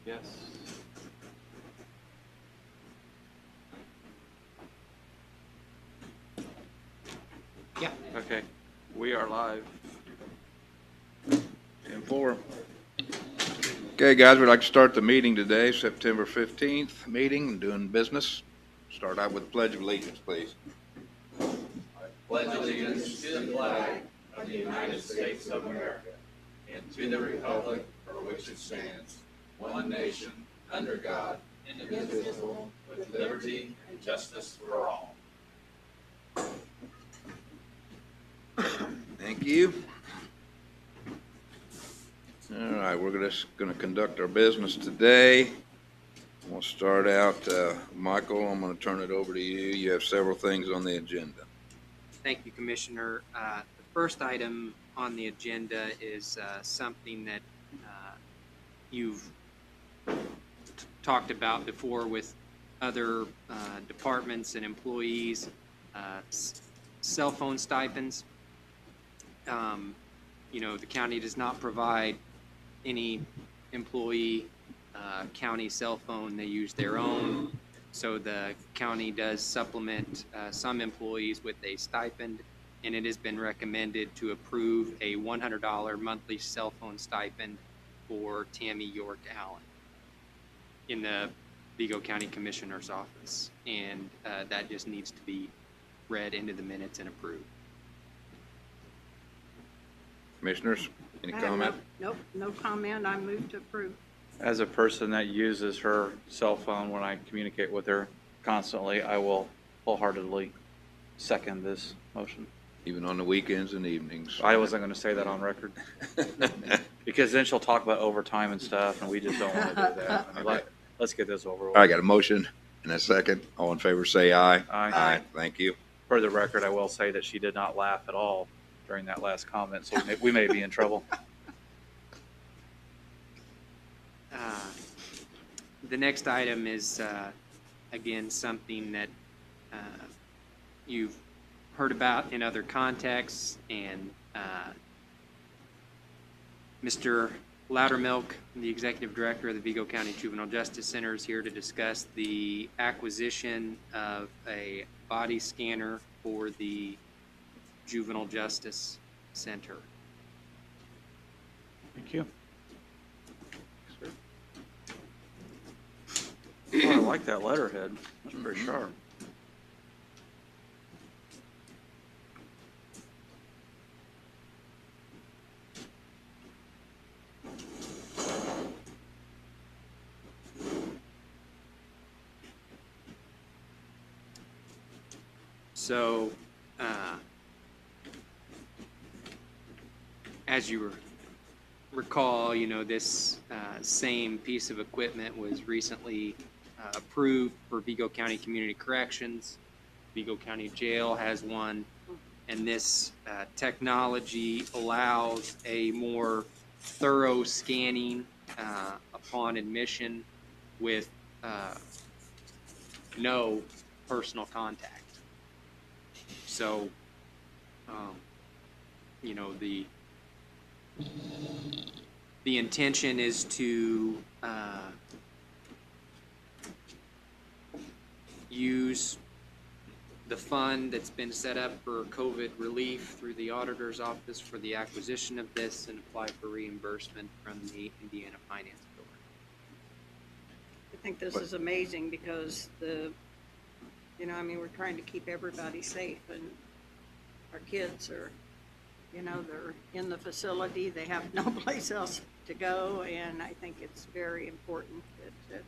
Yes. Yeah. Okay, we are live. 10-4. Okay, guys, we'd like to start the meeting today, September 15th meeting, doing business. Start out with Pledge of Allegiance, please. Pledge allegiance to the flag of the United States of America and to the republic for which it stands, one nation, under God, indivisible, with liberty and justice for all. Thank you. All right, we're just going to conduct our business today. We'll start out, Michael, I'm going to turn it over to you. You have several things on the agenda. Thank you, Commissioner. The first item on the agenda is something that you've talked about before with other departments and employees, cell phone stipends. The county does not provide any employee county cell phone. They use their own. So the county does supplement some employees with a stipend, and it has been recommended to approve a $100 monthly cell phone stipend for Tammy York Allen in the Vigo County Commissioner's office. And that just needs to be read into the minutes and approved. Commissioners, any comment? Nope, no comment. I move to approve. As a person that uses her cell phone when I communicate with her constantly, I will wholeheartedly second this motion. Even on the weekends and evenings. I wasn't going to say that on record because then she'll talk about overtime and stuff, and we just don't want to do that. I mean, let's get this over with. I got a motion and a second. All in favor, say aye. Aye. Thank you. For the record, I will say that she did not laugh at all during that last comment, so we may be in trouble. The next item is, again, something that you've heard about in other contexts, and Mr. Loudermilk, the Executive Director of the Vigo County Juvenile Justice Center, is here to discuss the acquisition of a body scanner for the Juvenile Justice Center. Thank you. Oh, I like that letterhead. That's very sharp. So, as you recall, this same piece of equipment was recently approved for Vigo County Community Corrections. Vigo County Jail has one, and this technology allows a more thorough scanning upon admission with no personal contact. So, the intention is to use the fund that's been set up for COVID relief through the auditor's office for the acquisition of this and apply for reimbursement from the Indiana Finance Authority. I think this is amazing because we're trying to keep everybody safe, and our kids are, they're in the facility. They have no place else to go, and I think it's very important that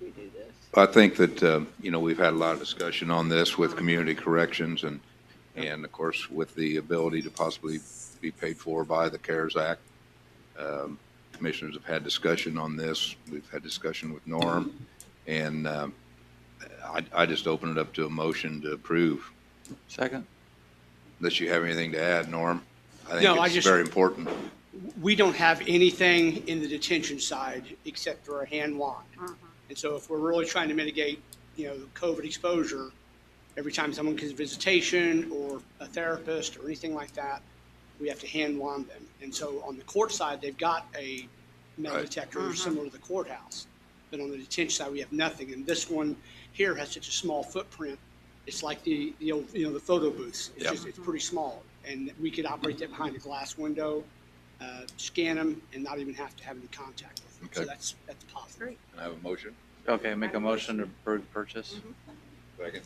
we do this. I think that, we've had a lot of discussion on this with community corrections and of course, with the ability to possibly be paid for by the CARES Act. Commissioners have had discussion on this. We've had discussion with Norm, and I just open it up to a motion to approve. Second. Unless you have anything to add, Norm? I No, think it's very important. We don't have anything in the detention side except for a hand wand. And so if we're really trying to mitigate, COVID exposure, every time someone gets a visitation or a therapist or anything like that, we have to hand wand them. And so on the court side, they've got a metal Right. detectors similar to the courthouse. But on the detention side, we have nothing. And this one here has such a small footprint. It's like the old, the photo booths. It's Yep. just, it's pretty small. And we could operate that behind a glass window, scan them, and not even have to have any contact with them. So Okay. that's positive. Great. Can I have a motion? Okay, make a motion to approve purchase. Second.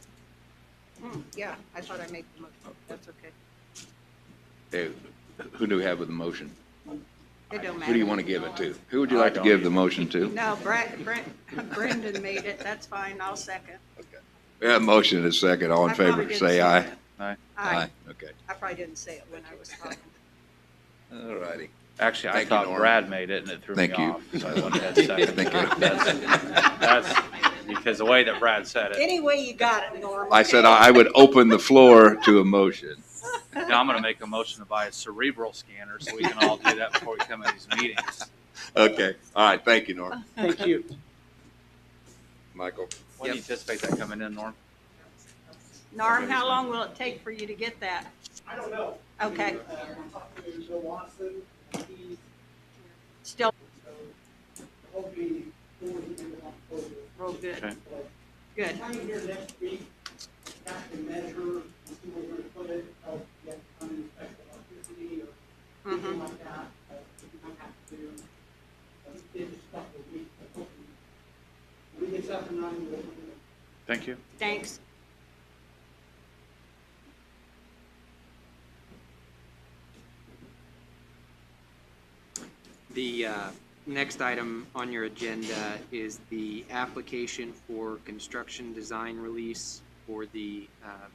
Yeah, I thought I made the motion. That's okay. Okay, who do we have with the motion? It don't matter. Who do you want to give it to? Who would you I like to don't give the either. motion to? No, Brendan made it. That's fine. I'll second. We have a motion and a second. All in I probably favor, didn't say say aye. Aye. Aye. Okay. I probably didn't say it when I was talking. All righty. Actually, I Thank you, thought Norm. Brad made it and it threw me Thank you. off. So I went ahead and seconded Thank you. it. That's because the way that Brad said it. Any way you got it, Norm. I said okay? I would open the floor to a motion. Now I'm gonna make a motion to buy a cerebral scanner so we can all do that before we come in these meetings. Okay. All right. Thank you, Norm. Thank you. Michael? When do you anticipate that coming in, Norm? Norm, how long will it take for you to get that? I don't know. Okay. talked to Bill Watson. He's Still hopefully real good. Okay. Good. Coming here next week, have to measure and see where we're gonna put it, get uninspected electricity or anything Mhm. like that. We might have to do, in just a couple of weeks, but hopefully, when we get something running, we'll do it. Thank you. Thanks. The next item on your agenda is the application for construction design release for the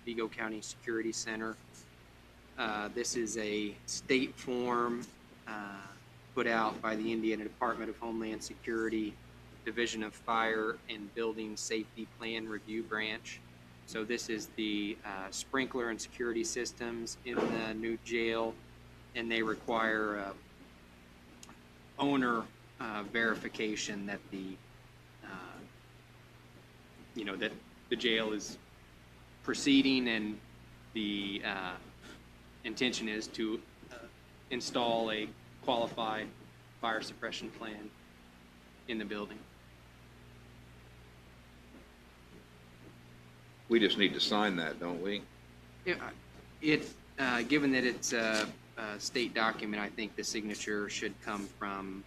Vigo County Security Center. This is a state form put out by the Indiana Department of Homeland Security, Division of Fire and Building Safety Plan Review Branch. So this is the sprinkler and security systems in the new jail, and they require owner verification that the that the jail is proceeding, and the intention is to install a qualified fire suppression plan in the building. We just need to sign that, don't we? Given that it's a state document, I think the signature should come from,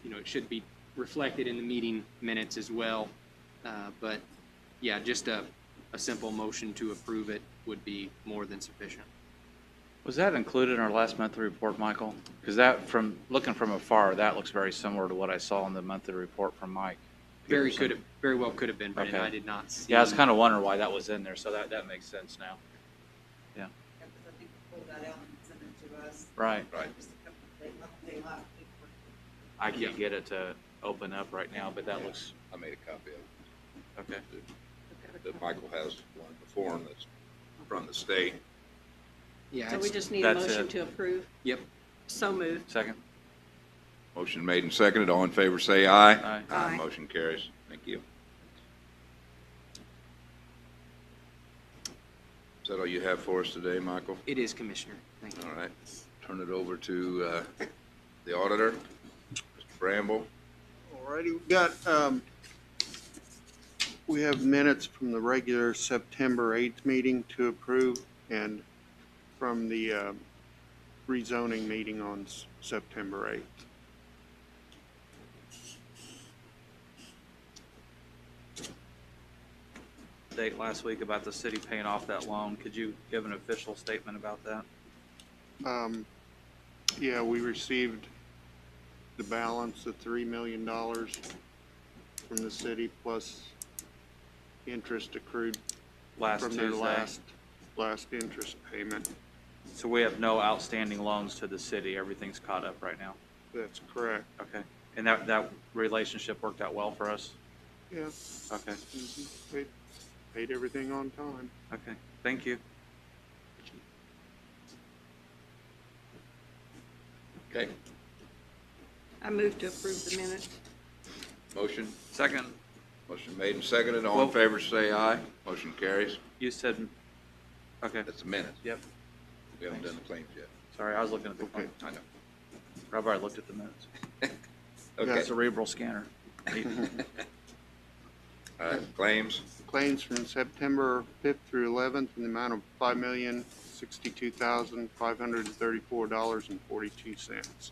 it should be reflected in the meeting minutes as well. But yeah, just a simple motion to approve it would be more than sufficient. Was that included in our last monthly report, Michael? Because that, from looking from afar, that looks very similar to what I saw in the monthly report from Mike. Very well could have been, Brendan. Okay. I did not see. Yeah, I was kind of wondering why that was in there, so that makes sense now. Yeah, because I think we pulled that out and sent it to us. Right. Right. Just a couple of days last week. I can't get it to open up right now, but that looks, I made a copy of okay. it. That Michael has one before him that's from the state. Yeah, So we it's- just need a That's motion it. to approve. Yep. So moved. Second? Motion made and seconded. All in favor, say aye. Aye. Aye. Motion carries. Thank you. Is that all you have for us today, Michael? It is, Commissioner. Thank you. All right. Turn it over to the auditor, Mr. Bramble. Alrighty, we have minutes from the regular September 8th meeting to approve and from the rezoning meeting on September 8th. Date last week about the city paying off that loan. Could you give an official statement about that? Yeah, we received the balance of $3 million from the city plus interest accrued Last from their Tuesday. last interest payment. So we have no outstanding loans to the city. Everything's caught up right now. That's correct. Okay. And that relationship worked out well for us? Yeah. Okay. Paid everything on time. Okay. Thank you. Okay. I move to approve the minutes. Motion. Second, Motion made and seconded. All in Well- favor, say aye. Motion carries. you said, okay. That's a minute. Yep. We haven't done the claims yet. Sorry, I was looking at the Okay. phone. I know. I've already looked at the minutes. Okay. Cerebral scanner. All right, claims, Claims from September 5th through 11th in the amount of $5,062,534.42.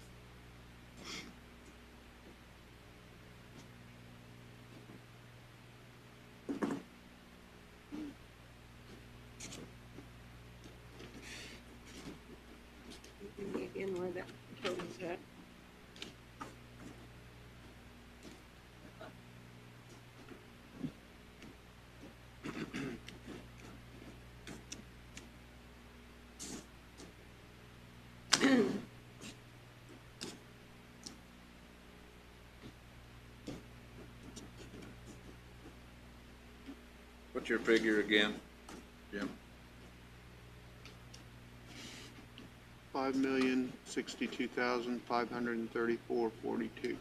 Again, where that total's at. what's your figure again, Jim? $5,062,534.42.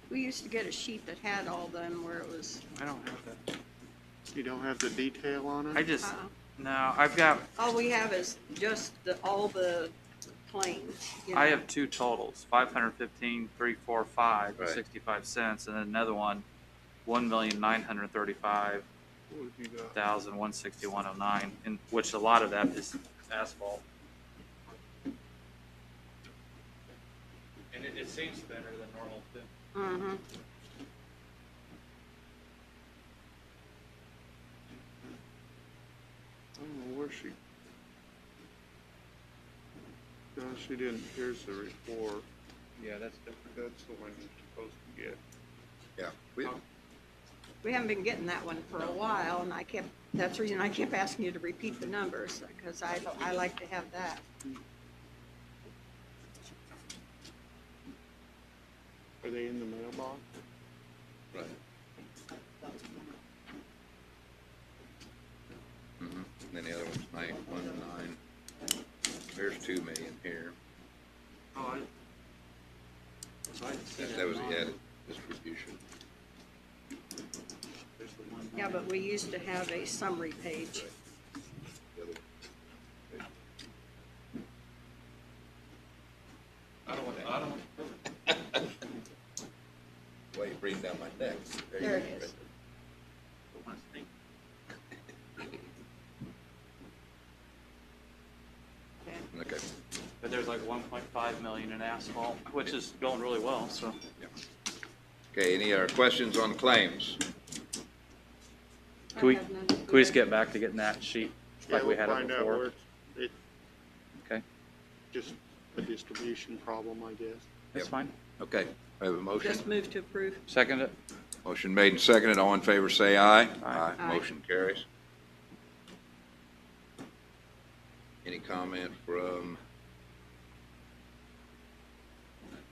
We used to get a sheet that had all them where it was, I don't have that. You don't have the detail on it? I just, uh, no, I've got, all we have is just all the claims. you I know. have two totals, 515,345 Right. 65 cents, and then another one, 1,935,161.09, What have you got? in which a lot of that is asphalt. And it seems thinner than normal too. Mhm. I don't know where she. No, she didn't. Here's the report. Yeah, that's different. That's the one you're supposed to get. Yeah. We haven't been getting that one for a while, and that's the reason I kept asking you to repeat the numbers, because I like to have that. Are they in the mailbox? Right. Mm-hmm. And then the other one's 919. There's 2 million here. Oh, That was the added distribution. Yeah, but we used to have a summary page. The other Why you breathe down my neck? There it is. Okay. Okay. But there's like 1.5 million in asphalt, which is going really well, so. Okay, any other questions on claims? Can we, I have none. can we just get back to getting that sheet like we had it Find out before? where it's Okay, just a distribution problem, I guess. that's Yep. fine. Okay, I have a motion. Just move to approve. Second it? Motion made and seconded. All in favor, say aye. Aye. Aye. Motion carries. Any comment from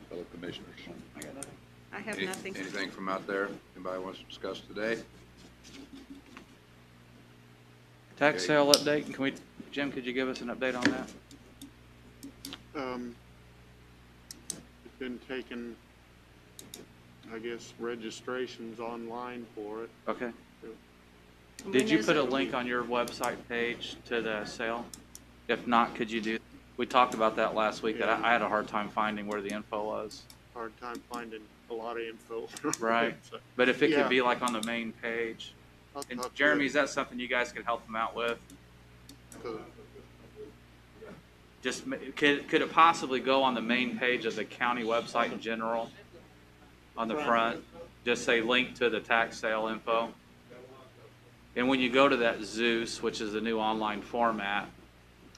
fellow commissioners? I have Any- nothing. Anything from out there anybody wants to discuss today? Tax Okay. sale update, can we, Jim, could you give us an update on that? It's been taken, I guess, registrations online for it. Okay. When Did you is put a it? link on your website page to the sale? If not, could you do, we talked about that last week, that I had a hard time finding where the info was. Hard time finding a lot of info. Right. So, But if it Yeah. could be like on the main page. I'll And talk to Jeremy, is that something you guys could help them out with? the- Just, could it possibly go on the main page of the county website in general? On the front, just say link to the tax sale info? And when you go to that Zeus, which is the new online format,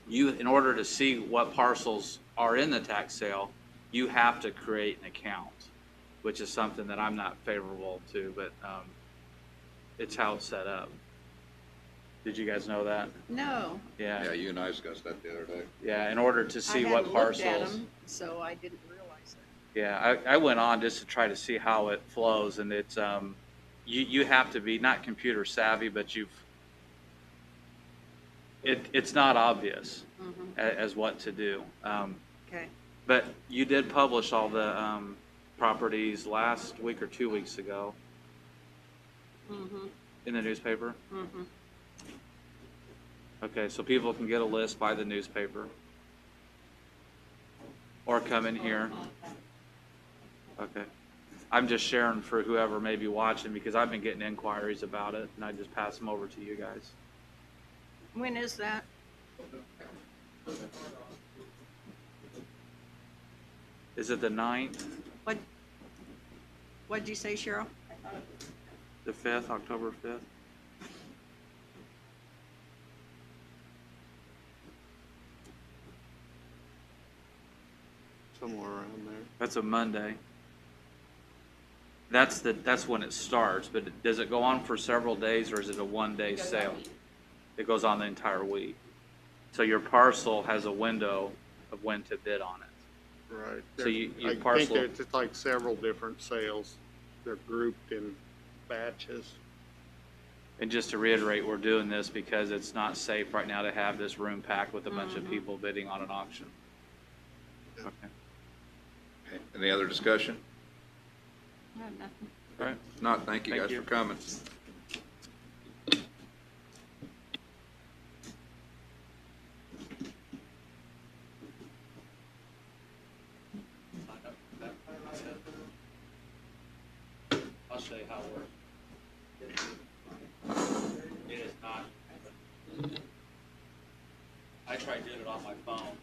you, in order to see what parcels are in the tax sale, you have to create an account, which is something that I'm not favorable to, but it's how it's set up. Did you guys know that? No, Yeah, Yeah, you and I discussed that the other day. yeah, in order to I see hadn't what looked at parcels. them, so I didn't realize that. Yeah, I went on just to try to see how it flows, and it's, you have to be not computer savvy, but it's not obvious Mhm. as what to do. Okay. But you did publish all the properties last week or 2 weeks ago Mhm. in the newspaper. Mhm. Okay, so people can get a list by the newspaper. Or come in here. Okay. I'm just sharing for whoever may be watching because I've been getting inquiries about it and I just pass them over to you guys. When is that? Is it the 9th, What'd you say, Cheryl? the 5th, October 5th? Somewhere around there. That's a Monday. That's when it starts, but does it go on for several days or is it a one-day sale? It goes on the entire week. So your parcel has a window of when to bid on it. Right. So you I think parcel, it's like several different sales. They're grouped in batches. and just to reiterate, we're doing this because it's not safe right now to have this room packed with a bunch of people bidding on an auction. Okay. Okay. Any other discussion? I have nothing. All right. If not, thank you Thank guys you. for coming. I'll show you how it works. It is not. I tried doing it on my phone.